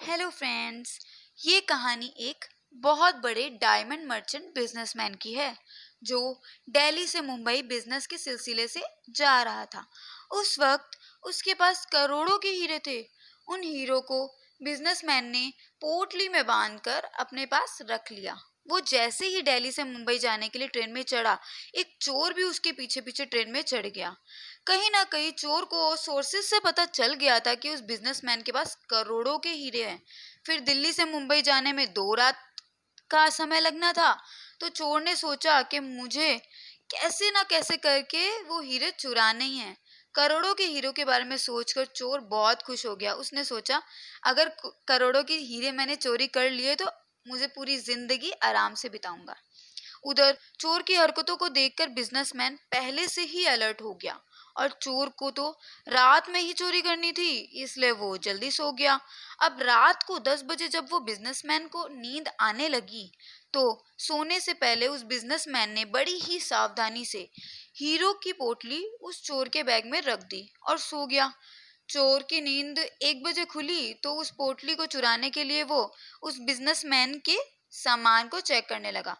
Hello friends. ये कहानी एक बहुत बड़े डायमंड मर्चेंट बिजनेसमैन की है जो दिल्ली से मुंबई बिजनेस के सिलसिले से जा रहा था। उस वक्त उसके पास करोड़ों के हीरे थे। उन हीरो को बिजनेसमैन ने पोटली में बांधकर अपने पास रख लिया। वो जैसे ही दिल्ली से मुंबई जाने के लिए ट्रेन में चढ़ा, एक चोर भी उसके पीछे पीछे ट्रेन में चढ़ गया। कहीं ना कहीं चोर को सोर्सेस से पता चल गया था कि उस बिजनेसमैन के पास करोड़ों के हीरे हैं। फिर दिल्ली से मुंबई जाने में 2 रात का समय लगना था। तो चोर ने सोचा कि मुझे कैसे ना कैसे करके वो हीरे चुराने ही हैं। करोड़ों के हीरो के बारे में सोचकर चोर बहुत खुश हो गया। उसने सोचा, अगर करोड़ों के हीरे मैंने चोरी कर लिए तो मुझे पूरी जिंदगी आराम से बिताऊंगा। उधर चोर की हरकतों को देखकर बिजनेसमैन पहले से ही अलर्ट हो गया और चोर को तो रात में ही चोरी करनी थी, इसलिए वो जल्दी सो गया। अब रात को 10 बजे जब वो बिजनेसमैन को नींद आने लगी तो सोने से पहले उस बिजनेसमैन ने बड़ी ही सावधानी से हीरो की पोटली उस चोर के बैग में रख दी और सो गया। चोर की नींद 1 बजे खुली तो उस पोटली को चुराने के लिए वो उस बिजनेसमैन के सामान को चेक करने लगा।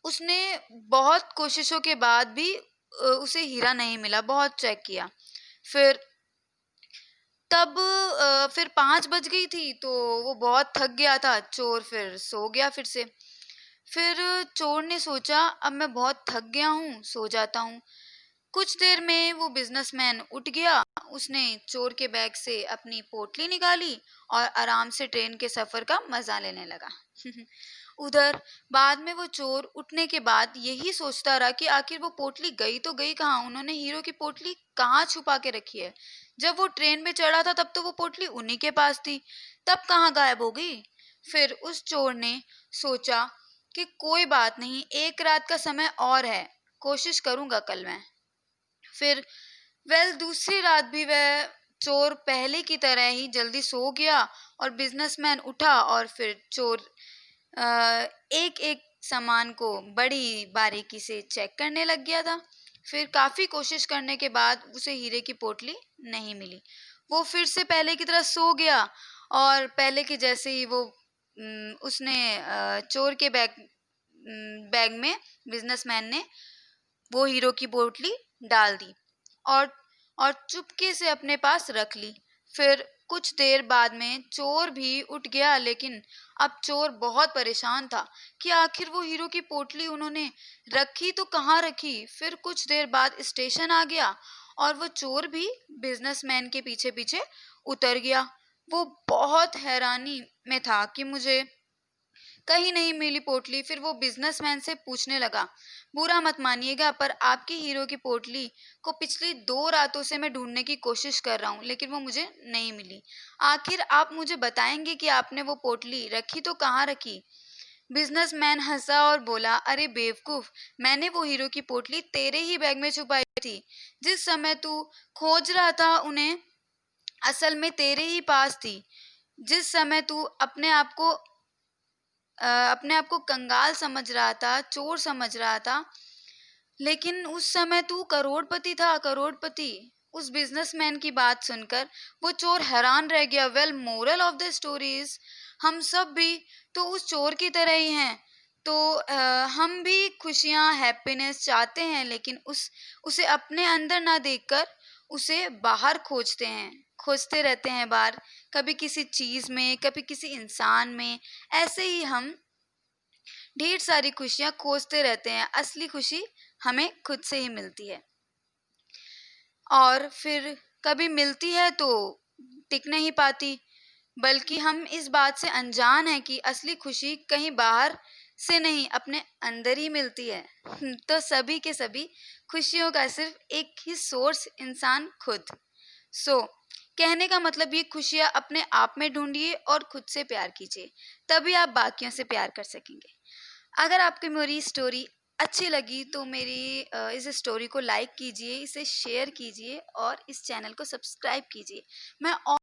उसने बहुत कोशिशों के बाद भी उसे हीरा नहीं मिला। बहुत चेक किया। फिर फिर 5 बज गई थी तो वो बहुत थक गया था। चोर फिर सो गया फिर से। फिर चोर ने सोचा, अब मैं बहुत थक गया हूँ, सो जाता हूँ। कुछ देर में वो बिजनेसमैन उठ गया। उसने चोर के बैग से अपनी पोटली निकाली और आराम से ट्रेन के सफर का मजा लेने लगा। उधर बाद में वो चोर उठने के बाद यही सोचता रहा कि आखिर वो पोटली गई तो गई कहाँ, उन्होंने हीरो की पोटली कहाँ छुपा के रखी है। जब वो ट्रेन में चढ़ा था तब तो वो पोटली उन्हीं के पास थी, तब कहाँ गायब हो गई। फिर उस चोर ने सोचा कि कोई बात नहीं, एक रात का समय और है, कोशिश करूंगा कल मैं। फिर दूसरी रात भी वह चोर पहले की तरह ही जल्दी सो गया और बिजनेसमैन उठा और फिर चोर एक एक सामान को बड़ी बारीकी से चेक करने लग गया था। फिर काफी कोशिश करने के बाद उसे हीरे की पोटली नहीं मिली। वो फिर से पहले की तरह सो गया और पहले के जैसे ही वो उसने चोर के बैग में बिजनेसमैन ने वो हीरो की पोटली डाल दी और चुपके से अपने पास रख ली। फिर कुछ देर बाद में चोर भी उठ गया, लेकिन अब चोर बहुत परेशान था कि आखिर वो हीरो की पोटली उन्होंने रखी तो कहाँ रखी। फिर कुछ देर बाद स्टेशन आ गया और वो चोर भी बिजनेसमैन के पीछे पीछे उतर गया। वो बहुत हैरानी में था कि मुझे कहीं नहीं मिली पोटली। फिर वो बिजनेसमैन से पूछने लगा, बुरा मत मानिएगा पर आपके हीरो की पोटली को पिछली 2 रातों से मैं ढूंढने की कोशिश कर रहा हूँ, लेकिन वो मुझे नहीं मिली। आखिर आप मुझे बताएंगे कि आपने वो पोटली रखी तो कहाँ रखी। बिजनेसमैन हंसा और बोला, अरे बेवकूफ, मैंने वो हीरो की पोटली तेरे ही बैग में छुपाई थी। जिस समय तू खोज रहा था उन्हें असल में तेरे ही पास थी। जिस समय तू अपने आप को कंगाल समझ रहा था, चोर समझ रहा था, लेकिन उस समय तू करोड़पति था, करोड़पति। उस बिजनेसमैन की बात सुनकर वो चोर हैरान रह गया। Well, moral of the story is, हम सब भी तो उस चोर की तरह ही हैं। तो हम भी खुशियां, हैप्पीनेस चाहते हैं, लेकिन उसे अपने अंदर ना देखकर उसे बाहर खोजते हैं, खोजते रहते हैं बाहर, कभी किसी चीज में, कभी किसी इंसान में। ऐसे ही हम ढेर सारी खुशियां खोजते रहते हैं। असली खुशी हमें खुद से ही मिलती है और फिर कभी मिलती है तो टिक नहीं पाती, बल्कि हम इस बात से अनजान हैं कि असली खुशी कहीं बाहर से नहीं, अपने अंदर ही मिलती है। तो सभी के सभी खुशियों का सिर्फ एक ही सोर्स, इंसान खुद। सो कहने का मतलब, ये खुशियाँ अपने आप में ढूंढिए और खुद से प्यार कीजिए, तभी आप बाकियों से प्यार कर सकेंगे। अगर आपको मेरी स्टोरी अच्छी लगी तो मेरी इस स्टोरी को लाइक कीजिए, इसे शेयर कीजिए और इस चैनल को सब्सक्राइब कीजिए। मैं